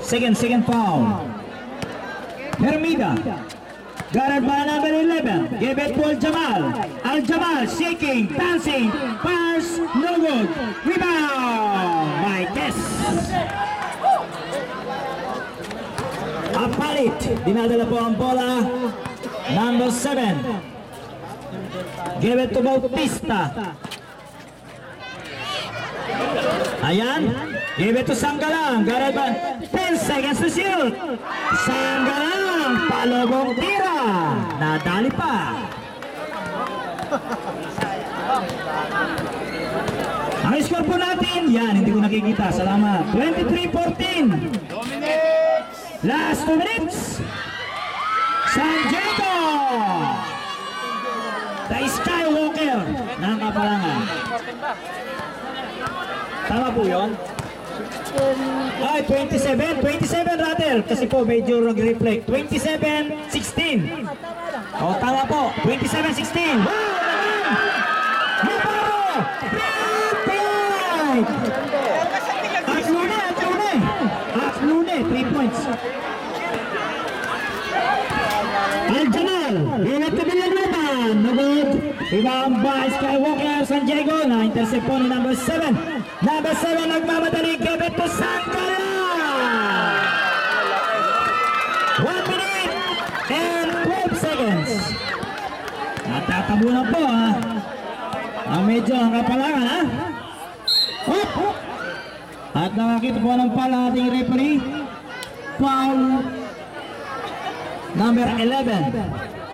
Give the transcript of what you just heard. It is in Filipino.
Second foul. Hermida. Guarded by number 11. Give it to Al-Jamal shaking, dancing, pass, no good. Rebound by Tess. Apalit. Dinadala po ang bola. Number 7. Give it to Bautista. Ayan. Give it to Sanggalang. Guarded by 10 seconds to shoot. Sanggalang. Palogong tira. Nadali pa. Ang score po natin. Yan. Hindi ko nakikita. Salamat. 23-14. Last 2 minutes. San Diego. The Skywalker ng Kapalangan. Tama po yun? Ay, 27 rather. Kasi po medyo nag-reflect. 27-16. O, tama po. 27-16. Wow! Navarro! At Lune, 3 points. Al-Jamal, give it to Villanueva. No good. Rebound by Skywalker, San Diego. Na-intercept po ni number 7. Number 7 nagmamadali. Give it to Sanggalang. 1 minute and 12 seconds. Natatabunan po ha. Ang medyo ang Kapalangan ha. At nakakita po ng pala ating referee. Foul number 11.